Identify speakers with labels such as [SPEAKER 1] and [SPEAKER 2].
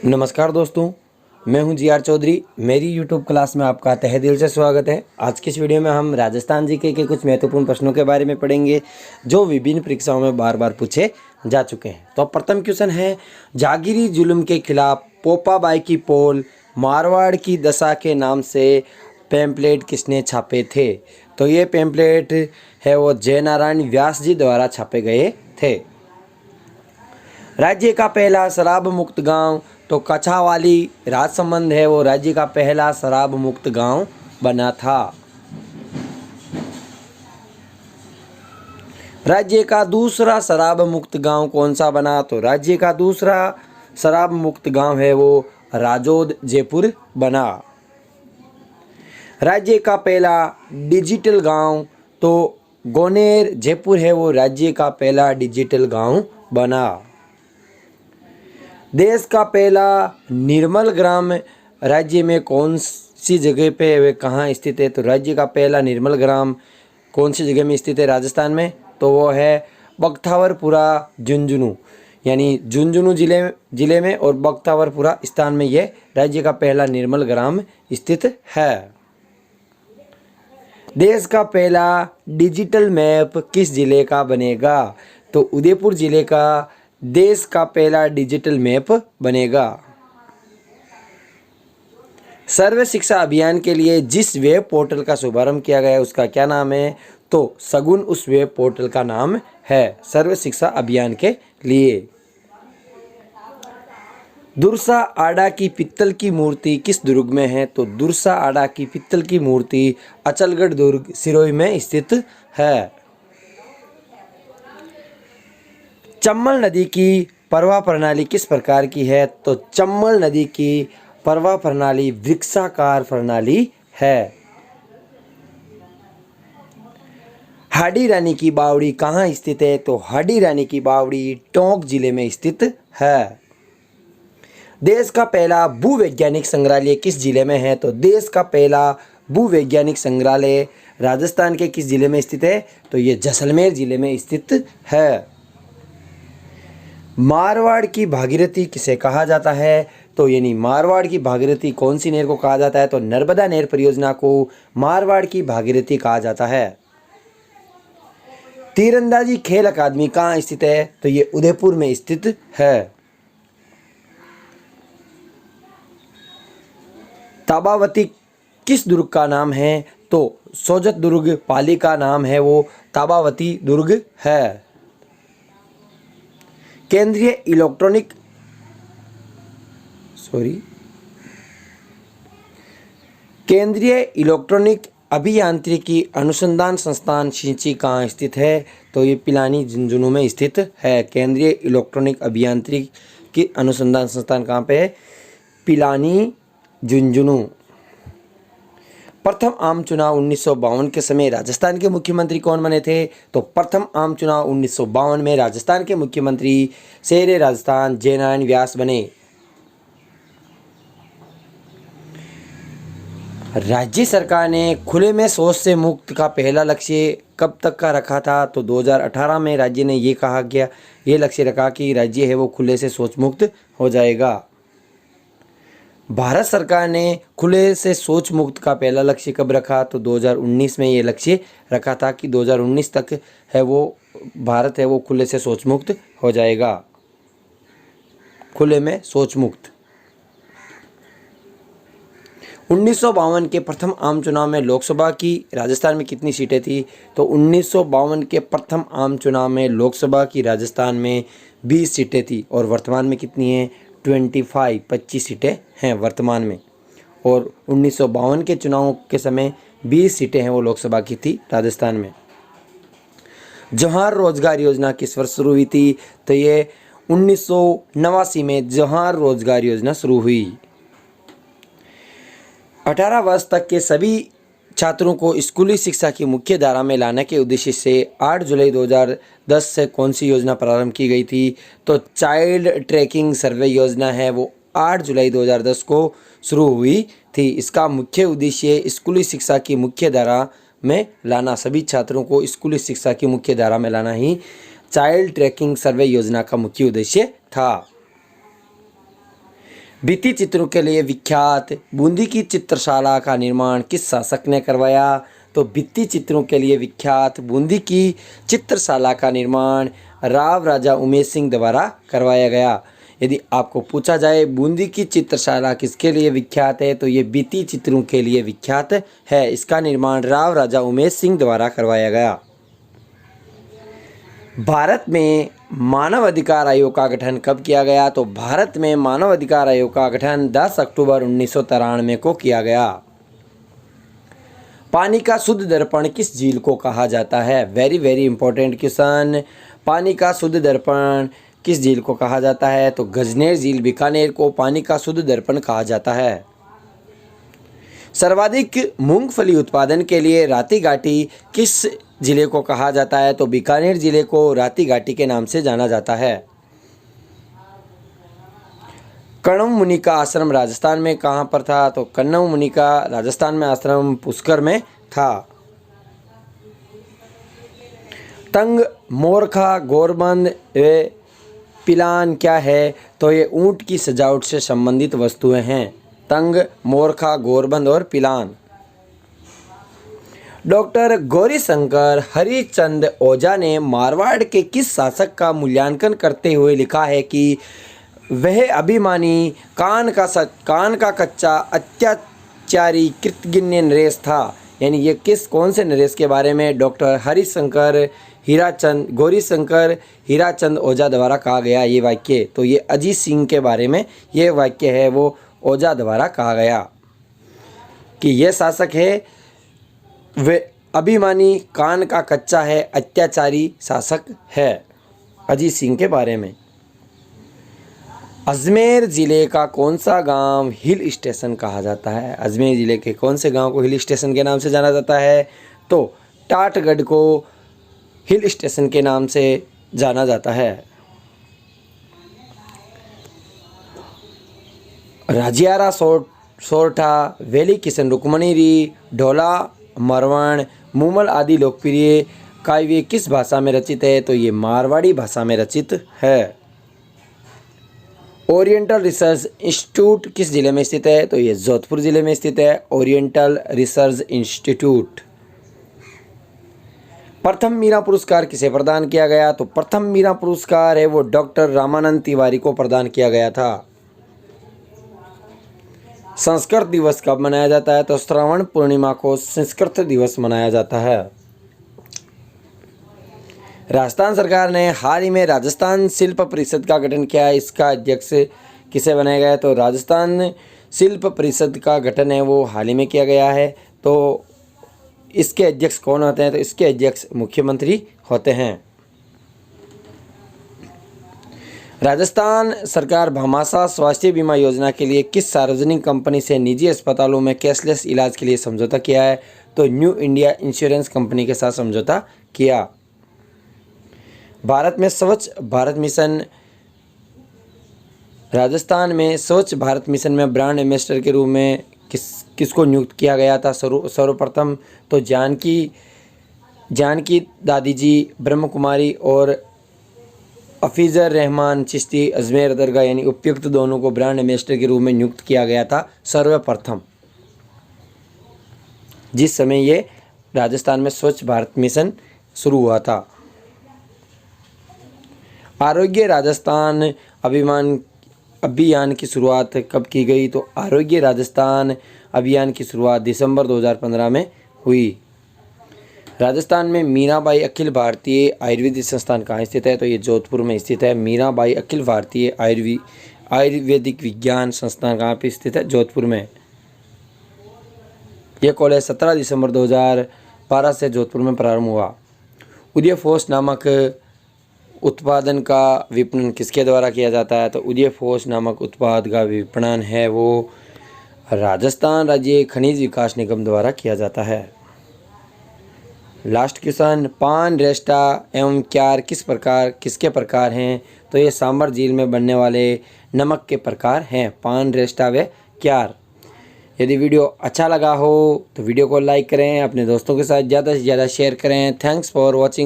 [SPEAKER 1] नमस्कार दोस्तों, मैं हूं जी.आर. चौधरी। मेरी यूट्यूब क्लास में आपका तहे दिल से स्वागत है। आज की इस वीडियो में हम राजस्थान जीके के कुछ महत्वपूर्ण प्रश्नों के बारे में पढ़ेंगे जो विभिन्न परीक्षाओं में बार बार पूछे जा चुके हैं। तो प्रथम क्वेश्चन है, जागीरी जुल्म के खिलाफ पोपाबाई की पोल मारवाड़ की दशा के नाम से पैम्पलेट किसने छापे थे? तो ये पैम्पलेट है वो जयनारायण व्यास जी द्वारा छापे गए थे। राज्य का पहला शराब मुक्त गांव, तो कछावाली राजसमंद है वो राज्य का पहला शराब मुक्त गांव बना था। राज्य का दूसरा शराब मुक्त गांव कौन सा बना? तो राज्य का दूसरा शराब मुक्त गांव है वो राजौद जयपुर बना। राज्य का पहला डिजिटल गांव, तो गोनेर जयपुर है वो राज्य का पहला डिजिटल गांव बना। देश का पहला निर्मल ग्राम राज्य में कौन सी जगह पे वे कहाँ स्थित है? तो राज्य का पहला निर्मल ग्राम कौन सी जगह में स्थित है राजस्थान में? तो वो है बख्तावरपुरा झुंझुनू, यानी झुंझुनू जिले में और बख्तावरपुरा स्थान में ये राज्य का पहला निर्मल ग्राम स्थित है। देश का पहला डिजिटल मैप किस जिले का बनेगा? तो उदयपुर जिले का देश का पहला डिजिटल मैप बनेगा। सर्व शिक्षा अभियान के लिए जिस वेब पोर्टल का शुभारंभ किया गया है उसका क्या नाम है? तो सगुन उस वेब पोर्टल का नाम है सर्व शिक्षा अभियान के लिए। दुर्सा आड़ा की पित्तल की मूर्ति किस दुर्ग में है? तो दुर्सा आड़ा की पित्तल की मूर्ति अचलगढ़ दुर्ग सिरोही में स्थित है। चम्बल नदी की प्रवाह प्रणाली किस प्रकार की है? तो चम्बल नदी की प्रवाह प्रणाली वृक्षाकार प्रणाली है। हाडी रानी की बावड़ी कहाँ स्थित है? तो हाडी रानी की बावड़ी टोंक जिले में स्थित है। देश का पहला भूवैज्ञानिक संग्रहालय किस जिले में है? तो देश का पहला भूवैज्ञानिक संग्रहालय राजस्थान के किस जिले में स्थित है? तो ये जैसलमेर जिले में स्थित है। मारवाड़ की भागीरथी किसे कहा जाता है? तो यानी मारवाड़ की भागीरथी कौन सी नहर को कहा जाता है? तो नर्मदा नहर परियोजना को मारवाड़ की भागीरथी कहा जाता है। तीरंदाजी खेल अकादमी कहाँ स्थित है? तो ये उदयपुर में स्थित है। ताबावती किस दुर्ग का नाम है? तो सोजत दुर्ग पाली का नाम है वो ताबावती दुर्ग है। केंद्रीय इलेक्ट्रॉनिक अभियांत्रिकी अनुसंधान संस्थान सिंची कहाँ स्थित है? तो ये पिलानी झुंझुनू में स्थित है। केंद्रीय इलेक्ट्रॉनिक अभियांत्रिकी अनुसंधान संस्थान कहाँ पे है? पिलानी झुंझुनू। प्रथम आम चुनाव 1952 के समय राजस्थान के मुख्यमंत्री कौन बने थे? तो प्रथम आम चुनाव 1952 में राजस्थान के मुख्यमंत्री शेर राजस्थान जयनारायण व्यास बने। राज्य सरकार ने खुले में शौच से मुक्त का पहला लक्ष्य कब तक का रखा था? तो 2018 में राज्य ने ये लक्ष्य रखा कि राज्य है वो खुले से शौच मुक्त हो जाएगा। भारत सरकार ने खुले से शौच मुक्त का पहला लक्ष्य कब रखा? तो 2019 में ये लक्ष्य रखा था कि 2019 तक है वो भारत है वो खुले से शौच मुक्त हो जाएगा। खुले में शौच मुक्त। 1952 के प्रथम आम चुनाव में लोकसभा की राजस्थान में कितनी सीटें थी? तो 1952 के प्रथम आम चुनाव में लोकसभा की राजस्थान में 20 सीटें थी और वर्तमान में कितनी हैं? 25 सीटें हैं वर्तमान में। और 1952 के चुनाव के समय 20 सीटें हैं वो लोकसभा की थी राजस्थान में। जवाहर रोजगार योजना किस वर्ष शुरू हुई थी? तो ये 1989 में जवाहर रोजगार योजना शुरू हुई। 18 वर्ष तक के सभी छात्रों को स्कूली शिक्षा की मुख्य धारा में लाने के उद्देश्य से 8 जुलाई 2010 से कौन सी योजना प्रारंभ की गई थी? तो चाइल्ड ट्रैकिंग सर्वे योजना है वो 8 जुलाई 2010 को शुरू हुई थी। इसका मुख्य उद्देश्य स्कूली शिक्षा की मुख्य धारा में लाना, सभी छात्रों को स्कूली शिक्षा की मुख्य धारा में लाना ही चाइल्ड ट्रैकिंग सर्वे योजना का मुख्य उद्देश्य था। भित्ति चित्रों के लिए विख्यात बूंदी की चित्रशाला का निर्माण किस शासक ने करवाया? तो भित्ति चित्रों के लिए विख्यात बूंदी की चित्रशाला का निर्माण राव राजा उमेश सिंह द्वारा करवाया गया। यदि आपको पूछा जाए बूंदी की चित्रशाला किसके लिए विख्यात है, तो ये भित्ति चित्रों के लिए विख्यात है। इसका निर्माण राव राजा उमेश सिंह द्वारा करवाया गया। भारत में मानव अधिकार आयोग का गठन कब किया गया? तो भारत में मानव अधिकार आयोग का गठन 10 अक्टूबर 1993 को किया गया। पानी का शुद्ध दर्पण किस झील को कहा जाता है? Very very important question. पानी का शुद्ध दर्पण किस झील को कहा जाता है? तो गजनेर झील बीकानेर को पानी का शुद्ध दर्पण कहा जाता है। सर्वाधिक मूंगफली उत्पादन के लिए राती घाटी किस जिले को कहा जाता है? तो बीकानेर जिले को राती घाटी के नाम से जाना जाता है। कण्व मुनि का आश्रम राजस्थान में कहाँ पर था? तो कण्व मुनि का राजस्थान में आश्रम पुष्कर में था। तंग, मोरखा, गोरबंद व पिलान क्या है? तो ये ऊंट की सजावट से संबंधित वस्तुएं हैं। तंग, मोरखा, गोरबंद और पिलान। डॉक्टर गौरीशंकर हरिचंद ओझा ने मारवाड़ के किस शासक का मूल्यांकन करते हुए लिखा है कि वह अभिमानी कान का कच्चा अत्याचारी कृतघ्न नरेश था? यानी ये कौन से नरेश के बारे में डॉक्टर गौरीशंकर हीराचंद ओझा द्वारा कहा गया ये वाक्य? तो ये अजीत सिंह के बारे में ये वाक्य है, वो ओझा द्वारा कहा गया कि यह शासक है, वे अभिमानी, कान का कच्चा है, अत्याचारी शासक है। अजीत सिंह के बारे में। अजमेर ज़िले का कौन सा गांव हिल स्टेशन कहा जाता है? अजमेर ज़िले के कौन से गांव को हिल स्टेशन के नाम से जाना जाता है? तो टाटगढ़ को हिल स्टेशन के नाम से जाना जाता है। राजियारा सोरठा, वेली किशन रुक्मणीरी, ढोला मरवण, मूमल आदि लोकप्रिय काव्य किस भाषा में रचित है? तो ये मारवाड़ी भाषा में रचित है। ओरिएंटल रिसर्च इंस्टीट्यूट किस जिले में स्थित है? तो ये जोधपुर जिले में स्थित है, ओरिएंटल रिसर्च इंस्टीट्यूट। प्रथम मीरा पुरस्कार किसे प्रदान किया गया? तो प्रथम मीरा पुरस्कार है वो डॉक्टर रामानंद तिवारी को प्रदान किया गया था। संस्कृत दिवस कब मनाया जाता है? तो श्रावण पूर्णिमा को संस्कृत दिवस मनाया जाता है। राजस्थान सरकार ने हाल ही में राजस्थान शिल्प परिषद का गठन किया है। इसका अध्यक्ष किसे बनाया गया है? तो राजस्थान शिल्प परिषद का गठन है वो हाल ही में किया गया है। तो इसके अध्यक्ष कौन होते हैं? तो इसके अध्यक्ष मुख्यमंत्री होते हैं। राजस्थान सरकार भामाशाह स्वास्थ्य बीमा योजना के लिए किस सार्वजनिक कंपनी से निजी अस्पतालों में कैशलेस इलाज के लिए समझौता किया है? तो न्यू इंडिया इंश्योरेंस कंपनी के साथ समझौता किया। भारत में स्वच्छ भारत मिशन, राजस्थान में स्वच्छ भारत मिशन में ब्रांड एम्बेसडर के रूप में किसको नियुक्त किया गया था सर्वप्रथम? तो जानकी दादी जी, ब्रह्म कुमारी और हफीज़र रहमान चिश्ती अजमेर दरगाह, यानी उपयुक्त दोनों को ब्रांड एम्बेसडर के रूप में नियुक्त किया गया था सर्वप्रथम, जिस समय ये राजस्थान में स्वच्छ भारत मिशन शुरू हुआ था। आरोग्य राजस्थान अभियान की शुरुआत कब की गई? तो आरोग्य राजस्थान अभियान की शुरुआत दिसंबर 2015 में हुई। राजस्थान में मीराबाई अखिल भारतीय आयुर्वेदिक संस्थान कहाँ स्थित है? तो ये जोधपुर में स्थित है। मीराबाई अखिल भारतीय आयुर्वेदिक विज्ञान संस्थान कहाँ पे स्थित है? जोधपुर में। यह कॉलेज 17 दिसंबर 2012 से जोधपुर में प्रारंभ हुआ। उदय फोर्स नामक उत्पादन का विपणन किसके द्वारा किया जाता है? तो उदय फोर्स नामक उत्पाद का विपणन है वो राजस्थान राज्य खनिज विकास निगम द्वारा किया जाता है। लास्ट क्वेश्चन, पान, रेस्टा एवं क्यार किसके प्रकार हैं? तो ये सांभर झील में बनने वाले नमक के प्रकार हैं, पान, रेस्टा व क्यार। यदि वीडियो अच्छा लगा हो तो वीडियो को लाइक करें, अपने दोस्तों के साथ ज़्यादा से ज़्यादा शेयर करें। Thanks for watching.